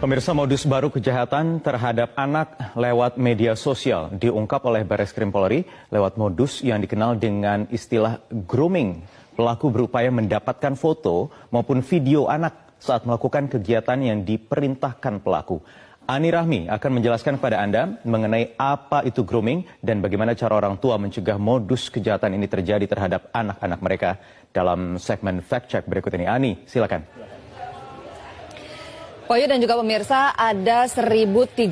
Pemirsa, modus baru kejahatan terhadap anak lewat media sosial diungkap oleh Bareskrim Polri lewat modus yang dikenal dengan istilah grooming. Pelaku berupaya mendapatkan foto maupun video anak saat melakukan kegiatan yang diperintahkan pelaku. Ani Rahmi akan menjelaskan kepada Anda mengenai apa itu grooming dan bagaimana cara orang tua mencegah modus kejahatan ini terjadi terhadap anak-anak mereka dalam segmen Fact Check berikut ini. Ani, silakan. Poyo dan juga pemirsa, ada 1.300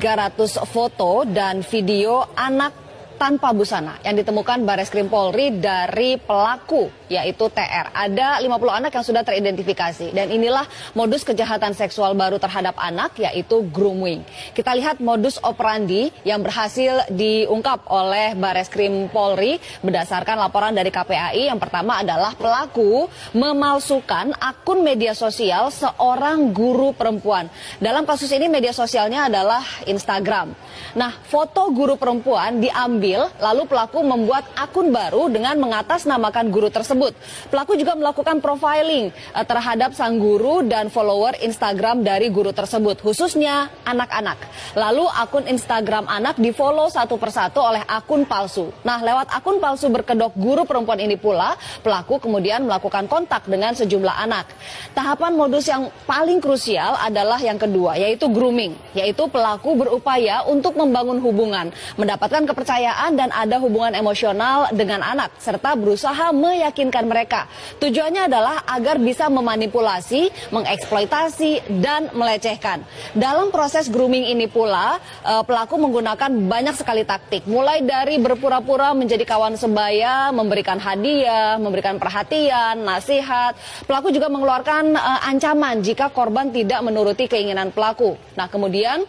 foto dan video anak tanpa busana yang ditemukan Bareskrim Polri dari pelaku, yaitu TR. Ada 50 anak yang sudah teridentifikasi dan inilah modus kejahatan seksual baru terhadap anak, yaitu grooming. Kita lihat modus operandi yang berhasil diungkap oleh Bareskrim Polri berdasarkan laporan dari KPAI. Yang pertama adalah pelaku memalsukan akun media sosial seorang guru perempuan. Dalam kasus ini media sosialnya adalah Instagram. Nah, foto guru perempuan diambil lalu pelaku membuat akun baru dengan mengatasnamakan guru tersebut. Pelaku juga melakukan profiling terhadap sang guru dan follower Instagram dari guru tersebut, khususnya anak-anak. Lalu akun Instagram anak di-follow satu persatu oleh akun palsu. Nah, lewat akun palsu berkedok guru perempuan ini pula, pelaku kemudian melakukan kontak dengan sejumlah anak. Tahapan modus yang paling krusial adalah yang kedua, yaitu grooming, yaitu pelaku berupaya untuk membangun hubungan, mendapatkan kepercayaan dan ada hubungan emosional dengan anak, serta berusaha meyakinkan mereka. Tujuannya adalah agar bisa memanipulasi, mengeksploitasi, dan melecehkan. Dalam proses grooming ini pula, pelaku menggunakan banyak sekali taktik. Mulai dari berpura-pura menjadi kawan sebaya, memberikan hadiah, memberikan perhatian, nasihat. Pelaku juga mengeluarkan ancaman jika korban tidak menuruti keinginan pelaku. Nah, kemudian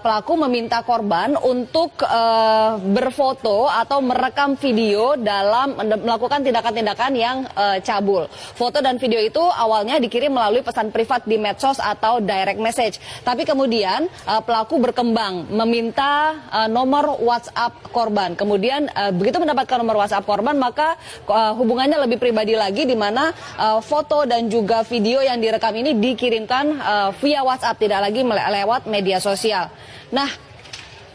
pelaku meminta korban untuk berfoto atau merekam video dalam melakukan tindakan-tindakan yang cabul. Foto dan video itu awalnya dikirim melalui pesan privat di medsos atau direct message. Tapi kemudian pelaku berkembang meminta nomor WhatsApp korban. Kemudian begitu mendapatkan nomor WhatsApp korban, maka hubungannya lebih pribadi lagi, di mana foto dan juga video yang direkam ini dikirimkan via WhatsApp, tidak lagi lewat media sosial. Nah,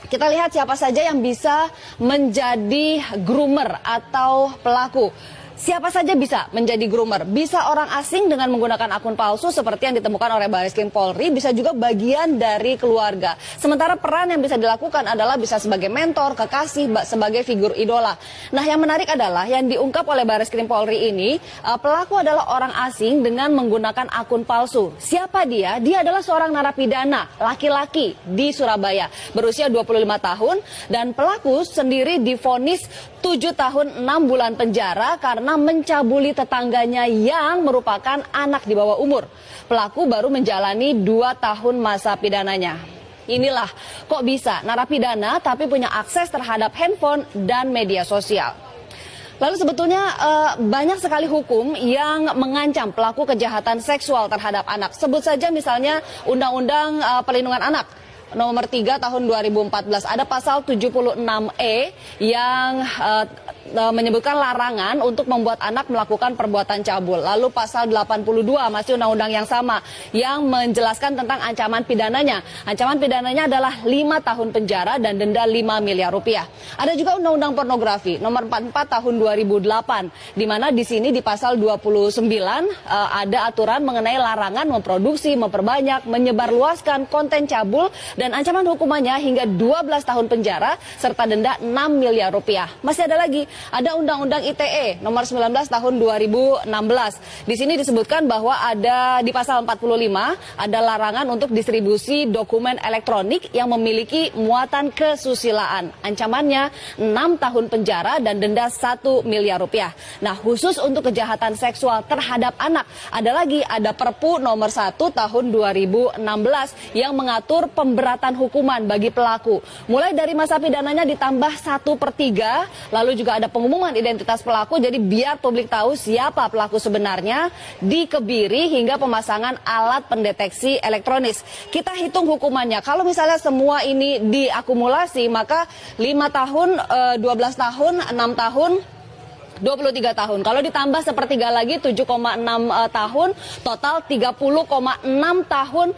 kita lihat siapa saja yang bisa menjadi groomer atau pelaku. Siapa saja bisa menjadi groomer. Bisa orang asing dengan menggunakan akun palsu seperti yang ditemukan oleh Bareskrim Polri, bisa juga bagian dari keluarga. Sementara peran yang bisa dilakukan adalah bisa sebagai mentor, kekasih, sebagai figur idola. Nah, yang menarik adalah yang diungkap oleh Bareskrim Polri ini, pelaku adalah orang asing dengan menggunakan akun palsu. Siapa dia? Dia adalah seorang narapidana, laki-laki di Surabaya, berusia 25 tahun, dan pelaku sendiri divonis 7 tahun 6 bulan penjara karena mencabuli tetangganya yang merupakan anak di bawah umur. Pelaku baru menjalani 2 tahun masa pidananya. Inilah kok bisa narapidana tapi punya akses terhadap handphone dan media sosial. Lalu sebetulnya banyak sekali hukum yang mengancam pelaku kejahatan seksual terhadap anak. Sebut saja misalnya Undang-Undang Perlindungan Anak nomor 3 tahun 2014, ada pasal 76E yang menyebutkan larangan untuk membuat anak melakukan perbuatan cabul. Lalu pasal 82 masih undang-undang yang sama yang menjelaskan tentang ancaman pidananya. Ancaman pidananya adalah 5 tahun penjara dan denda 5 miliar rupiah. Ada juga undang-undang pornografi nomor 44 tahun 2008, di mana di sini di pasal 29 ada aturan mengenai larangan memproduksi, memperbanyak, menyebarluaskan konten cabul dan ancaman hukumannya hingga 12 tahun penjara serta denda 6 miliar rupiah. Masih ada lagi, ada Undang-Undang ITE nomor 19 tahun 2016. Di sini disebutkan bahwa ada di pasal 45 ada larangan untuk distribusi dokumen elektronik yang memiliki muatan kesusilaan. Ancamannya 6 tahun penjara dan denda 1 miliar rupiah. Nah, khusus untuk kejahatan seksual terhadap anak, ada Perpu nomor 1 tahun 2016 yang mengatur pemberatan hukuman bagi pelaku. Mulai dari masa pidananya ditambah 1/3, lalu juga ada pengumuman identitas pelaku, jadi biar publik tahu siapa pelaku sebenarnya, dikebiri hingga pemasangan alat pendeteksi elektronis. Kita hitung hukumannya, kalau misalnya semua ini diakumulasi, maka 5 tahun, 12 tahun, 6 tahun, 23 tahun. Kalau ditambah sepertiga lagi 7,6 tahun, total 30,6 tahun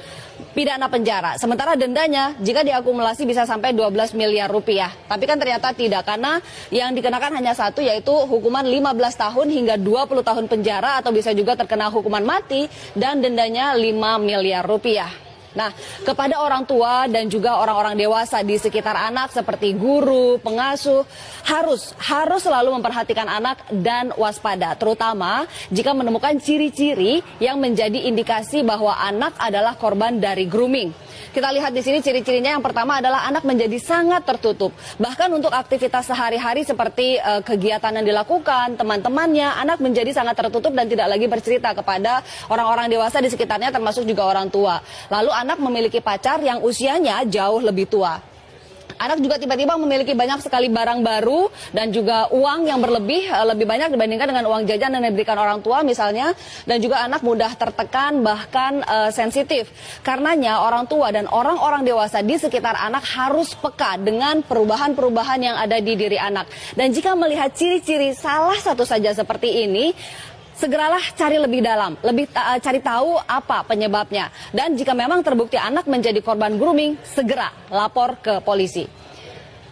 pidana penjara. Sementara dendanya jika diakumulasi bisa sampai 12 miliar rupiah. Tapi kan ternyata tidak, karena yang dikenakan hanya satu, yaitu hukuman 15 tahun hingga 20 tahun penjara, atau bisa juga terkena hukuman mati dan dendanya 5 miliar rupiah. Nah, kepada orang tua dan juga orang-orang dewasa di sekitar anak seperti guru, pengasuh, harus selalu memperhatikan anak dan waspada, terutama jika menemukan ciri-ciri yang menjadi indikasi bahwa anak adalah korban dari grooming. Kita lihat di sini ciri-cirinya. Yang pertama adalah anak menjadi sangat tertutup. Bahkan untuk aktivitas sehari-hari seperti kegiatan yang dilakukan, teman-temannya, anak menjadi sangat tertutup dan tidak lagi bercerita kepada orang-orang dewasa di sekitarnya, termasuk juga orang tua. Lalu anak memiliki pacar yang usianya jauh lebih tua. Anak juga tiba-tiba memiliki banyak sekali barang baru dan juga uang yang lebih banyak dibandingkan dengan uang jajan yang diberikan orang tua misalnya. Dan juga anak mudah tertekan, bahkan sensitif. Karenanya orang tua dan orang-orang dewasa di sekitar anak harus peka dengan perubahan-perubahan yang ada di diri anak. Dan jika melihat ciri-ciri salah satu saja seperti ini, segeralah cari lebih dalam, cari tahu apa penyebabnya. Dan jika memang terbukti anak menjadi korban grooming, segera lapor ke polisi.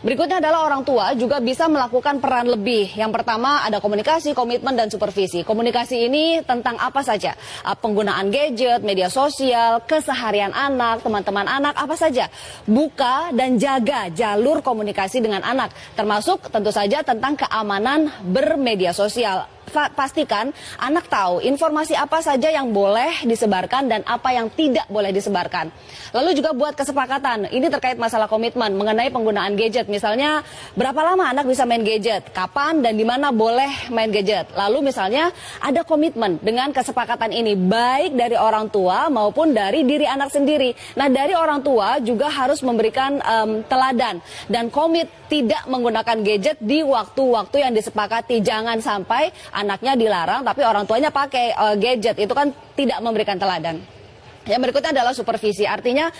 Berikutnya adalah orang tua juga bisa melakukan peran lebih. Yang pertama ada komunikasi, komitmen, dan supervisi. Komunikasi ini tentang apa saja? Penggunaan gadget, media sosial, keseharian anak, teman-teman anak, apa saja. Buka dan jaga jalur komunikasi dengan anak. Termasuk tentu saja tentang keamanan bermedia sosial. Pastikan anak tahu informasi apa saja yang boleh disebarkan dan apa yang tidak boleh disebarkan. Lalu juga buat kesepakatan. Ini terkait masalah komitmen mengenai penggunaan gadget. Misalnya berapa lama anak bisa main gadget, kapan dan di mana boleh main gadget. Lalu misalnya ada komitmen dengan kesepakatan ini baik dari orang tua maupun dari diri anak sendiri. Nah, dari orang tua juga harus memberikan teladan dan komit tidak menggunakan gadget di waktu-waktu yang disepakati. Jangan sampai anaknya dilarang tapi orang tuanya pakai gadget, itu kan tidak memberikan teladan. Yang berikutnya adalah supervisi, artinya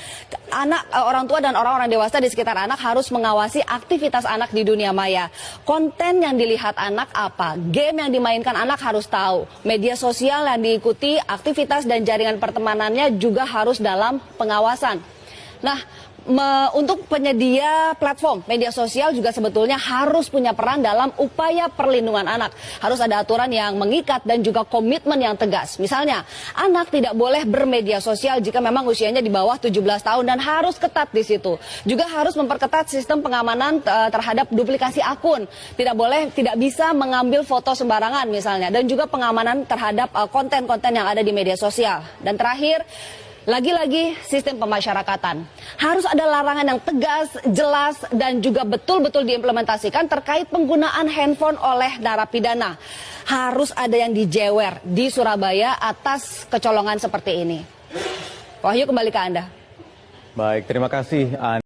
orang tua dan orang-orang dewasa di sekitar anak harus mengawasi aktivitas anak di dunia maya. Konten yang dilihat anak apa, game yang dimainkan anak harus tahu, media sosial yang diikuti, aktivitas dan jaringan pertemanannya juga harus dalam pengawasan. Nah, untuk penyedia platform media sosial juga sebetulnya harus punya peran dalam upaya perlindungan anak. Harus ada aturan yang mengikat dan juga komitmen yang tegas. Misalnya, anak tidak boleh bermedia sosial jika memang usianya di bawah 17 tahun dan harus ketat di situ. Juga harus memperketat sistem pengamanan terhadap duplikasi akun. Tidak bisa mengambil foto sembarangan misalnya, dan juga pengamanan terhadap konten-konten yang ada di media sosial. Dan terakhir, lagi-lagi sistem pemasyarakatan. Harus ada larangan yang tegas, jelas, dan juga betul-betul diimplementasikan terkait penggunaan handphone oleh narapidana. Harus ada yang dijewer di Surabaya atas kecolongan seperti ini. Wahyu, kembali ke Anda. Baik, terima kasih.